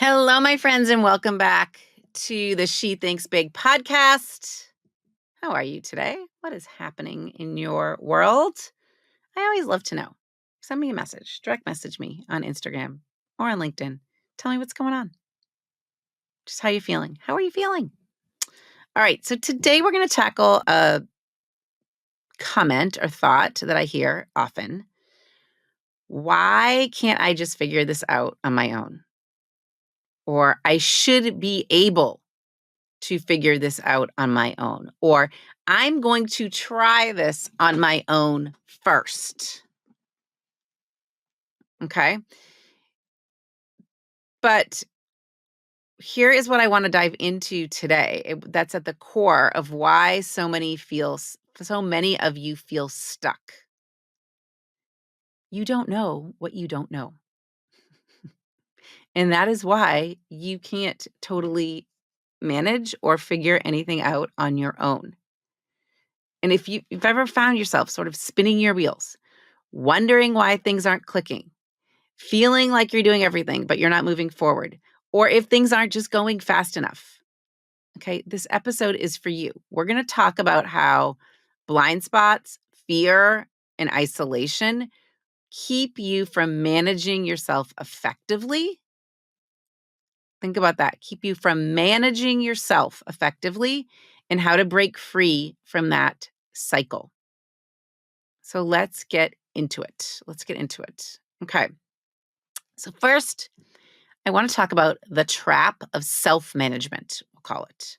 Hello, my friends, and welcome back to the She Thinks Big podcast. How are you today? What is happening in your world? I always love to know. Send me a message, direct message me on Instagram or on LinkedIn. Tell me what's going on. Just how you feeling? How are you feeling? All right, so today we're going to tackle a comment or thought that I hear often. Why can't I just figure this out on my own? Or I should be able to figure this out on my own, or I'm going to try this on my own first. Okay. But here is what I want to dive into today. That's at the core of why so many of you feel stuck. You don't know what you don't know. And that is why you can't totally manage or figure anything out on your own. And if you've ever found yourself sort of spinning your wheels, wondering why things aren't clicking, feeling like you're doing everything, but you're not moving forward, or if things aren't just going fast enough. Okay, this episode is for you. We're going to talk about how blind spots, fear, and isolation keep you from managing yourself effectively. Think about that. Keep you from managing yourself effectively and how to break free from that cycle. So let's get into it. Okay. So first, I want to talk about the trap of self-management, we'll call it.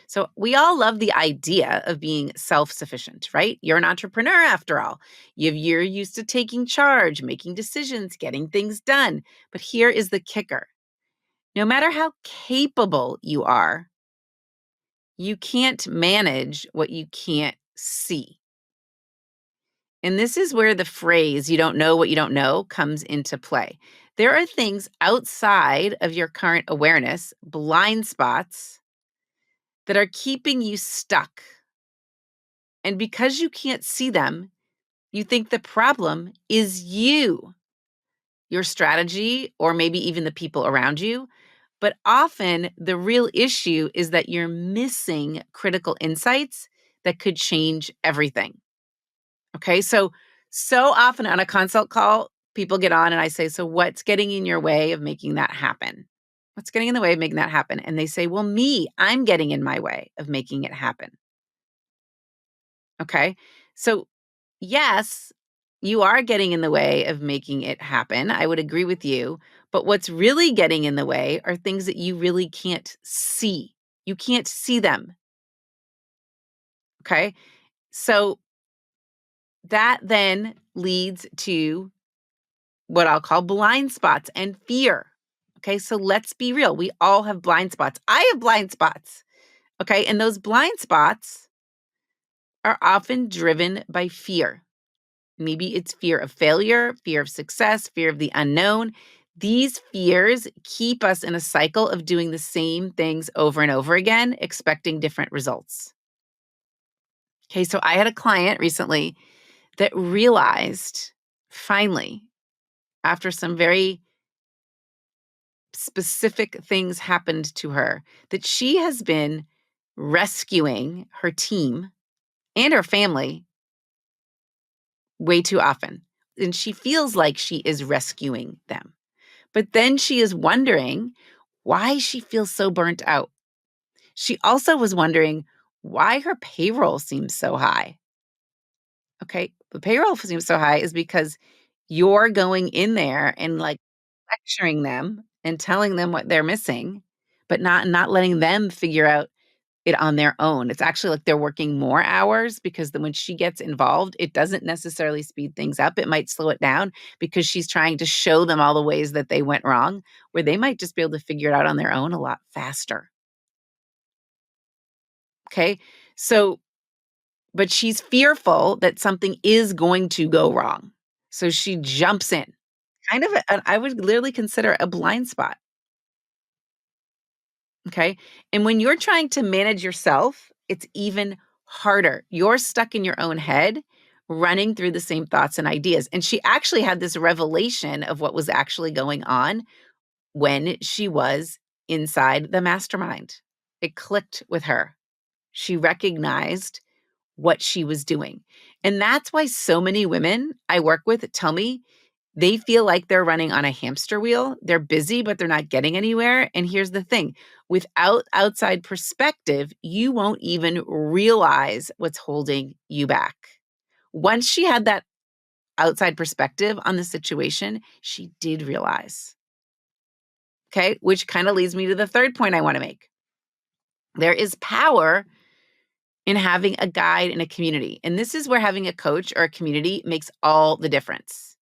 So we all love the idea of being self-sufficient, right? You're an entrepreneur after all. You're used to taking charge, making decisions, getting things done. But here is the kicker. No matter how capable you are, you can't manage what you can't see. And this is where the phrase, you don't know what you don't know, comes into play. There are things outside of your current awareness, blind spots, that are keeping you stuck. And because you can't see them, you think the problem is you, your strategy, or maybe even the people around you. But often the real issue is that you're missing critical insights that could change everything. Okay, so often on a consult call, people get on and I say, so what's getting in your way of making that happen? What's getting in the way of making that happen? And they say, well, I'm getting in my way of making it happen. Okay, so yes, you are getting in the way of making it happen. I would agree with you. But what's really getting in the way are things that you really can't see. You can't see them. Okay, so that then leads to what I'll call blind spots and fear. Okay, so let's be real. We all have blind spots. I have blind spots. Okay, and those blind spots are often driven by fear. Maybe it's fear of failure, fear of success, fear of the unknown. These fears keep us in a cycle of doing the same things over and over again, expecting different results. Okay, so I had a client recently that realized finally, after some very specific things happened to her, that she has been rescuing her team and her family way too often. And she feels like she is rescuing them. But then she is wondering why she feels so burnt out. She also was wondering why her payroll seems so high. Okay, the payroll seems so high is because you're going in there and like lecturing them and telling them what they're missing, but not letting them figure out it on their own. It's actually like they're working more hours because then when she gets involved, it doesn't necessarily speed things up. It might slow it down because she's trying to show them all the ways that they went wrong, where they might just be able to figure it out on their own a lot faster. Okay. So, but she's fearful that something is going to go wrong. So she jumps in. Kind of, I would literally consider a blind spot. Okay. And when you're trying to manage yourself, it's even harder. You're stuck in your own head, running through the same thoughts and ideas. And she actually had this revelation of what was actually going on when she was inside the mastermind. It clicked with her. She recognized what she was doing. And that's why so many women I work with tell me they feel like they're running on a hamster wheel. They're busy, but they're not getting anywhere. And here's the thing, without outside perspective, you won't even realize what's holding you back. Once she had that outside perspective on the situation, she did realize. Okay, which kind of leads me to the third point I want to make. There is power in having a guide in a community. And this is where having a coach or a community makes all the difference.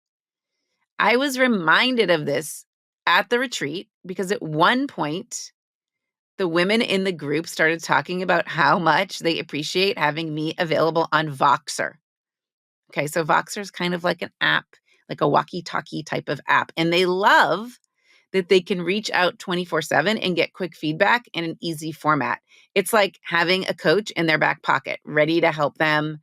I was reminded of this at the retreat because at one point, the women in the group started talking about how much they appreciate having me available on Voxer. Okay, so Voxer is kind of like an app, like a walkie-talkie type of app. And they love that they can reach out 24/7 and get quick feedback in an easy format. It's like having a coach in their back pocket, ready to help them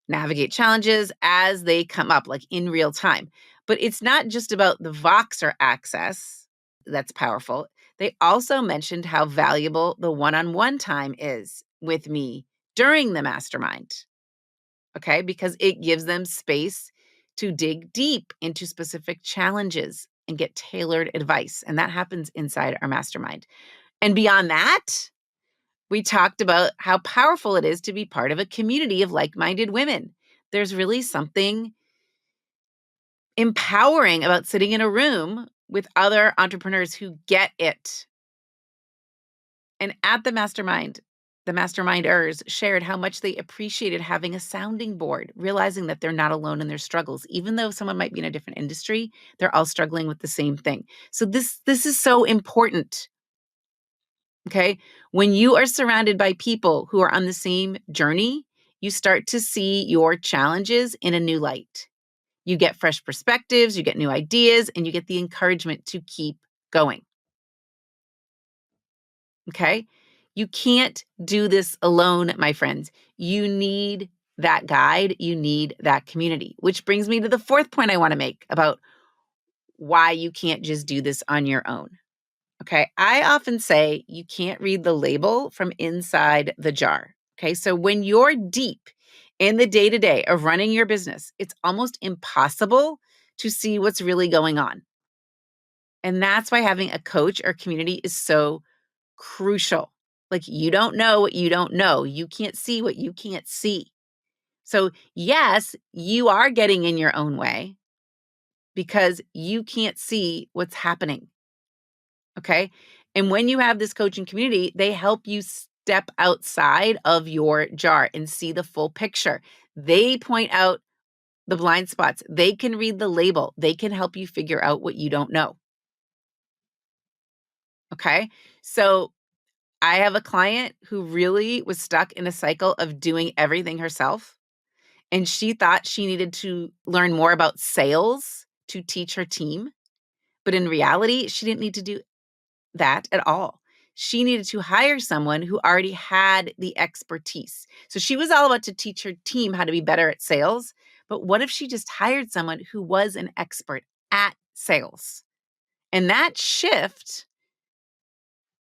navigate challenges as they come up, like in real time. But it's not just about the Voxer access that's powerful. They also mentioned how valuable the one-on-one time is with me during the mastermind. Okay, because it gives them space to dig deep into specific challenges and get tailored advice. And that happens inside our mastermind. And beyond that, we talked about how powerful it is to be part of a community of like-minded women. There's really something empowering about sitting in a room with other entrepreneurs who get it. And at the masterminders shared how much they appreciated having a sounding board, realizing that they're not alone in their struggles. Even though someone might be in a different industry, they're all struggling with the same thing. So this is so important. Okay? When you are surrounded by people who are on the same journey, you start to see your challenges in a new light. You get fresh perspectives, you get new ideas, and you get the encouragement to keep going. Okay? You can't do this alone, my friends. You need that guide. You need that community, which brings me to the fourth point I want to make about why you can't just do this on your own. Okay? I often say you can't read the label from inside the jar. Okay? So when you're deep in the day-to-day of running your business, it's almost impossible to see what's really going on. And that's why having a coach or community is so crucial. Like, you don't know what you don't know. You can't see what you can't see. So, yes, you are getting in your own way because you can't see what's happening. Okay? And when you have this coaching community, they help you step outside of your jar and see the full picture. They point out the blind spots. They can read the label. They can help you figure out what you don't know. Okay? So, I have a client who really was stuck in a cycle of doing everything herself, and she thought she needed to learn more about sales to teach her team. But in reality, she didn't need to do that at all. She needed to hire someone who already had the expertise. So she was all about to teach her team how to be better at sales. But what if she just hired someone who was an expert at sales? And that shift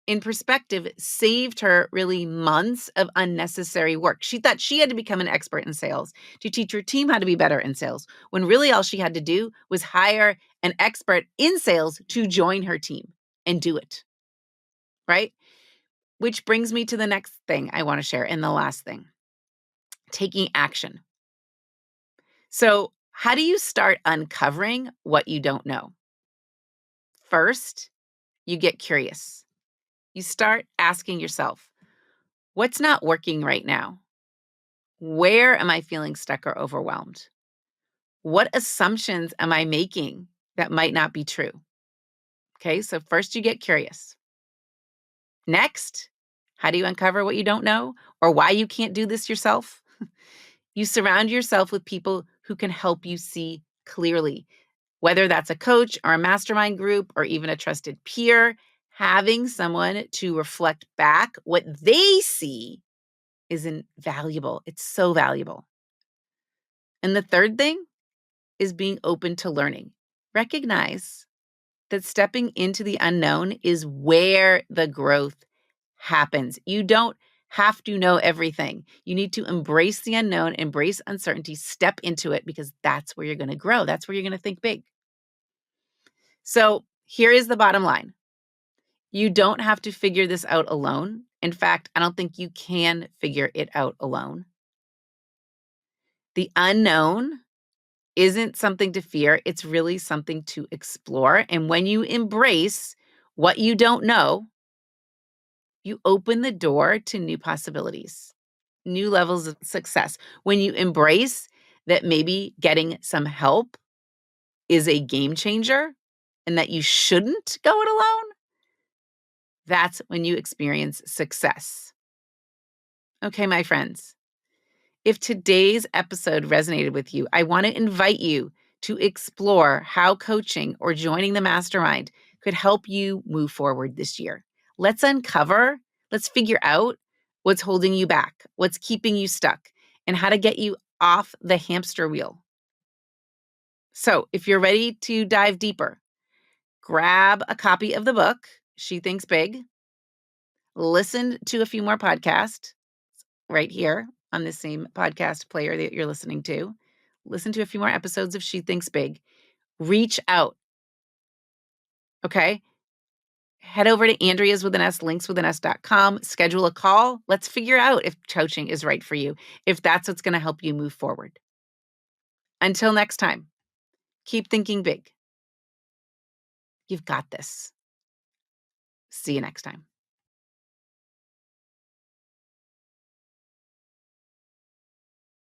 in perspective saved her really months of unnecessary work. She thought she had to become an expert in sales to teach her team how to be better in sales, when really all she had to do was hire an expert in sales to join her team and do it, right? Which brings me to the next thing I want to share, and the last thing, taking action. So, how do you start uncovering what you don't know? First, you get curious. You start asking yourself, what's not working right now? Where am I feeling stuck or overwhelmed? What assumptions am I making that might not be true? Okay, so first you get curious. Next, how do you uncover what you don't know or why you can't do this yourself? You surround yourself with people who can help you see clearly, whether that's a coach or a mastermind group or even a trusted peer. Having someone to reflect back what they see is invaluable. It's so valuable. And the third thing is being open to learning. Recognize that stepping into the unknown is where the growth happens. You don't have to know everything. You need to embrace the unknown, embrace uncertainty, step into it, because that's where you're going to grow. That's where you're going to think big. So here is the bottom line. You don't have to figure this out alone. In fact, I don't think you can figure it out alone. The unknown isn't something to fear. It's really something to explore. And when you embrace what you don't know, you open the door to new possibilities, new levels of success. When you embrace that maybe getting some help is a game changer and that you shouldn't go it alone, that's when you experience success. Okay, my friends, if today's episode resonated with you, I want to invite you to explore how coaching or joining the mastermind could help you move forward this year. Let's figure out what's holding you back, what's keeping you stuck, and how to get you off the hamster wheel. So if you're ready to dive deeper, grab a copy of the book, She Thinks Big, listen to a few more podcasts right here on the same podcast player that you're listening to. Listen to a few more episodes of She Thinks Big. Reach out. Okay? Head over to Andrea's with an S, linkswithaNS.com. Schedule a call. Let's figure out if coaching is right for you, if that's what's going to help you move forward. Until next time, keep thinking big. You've got this. See you next time.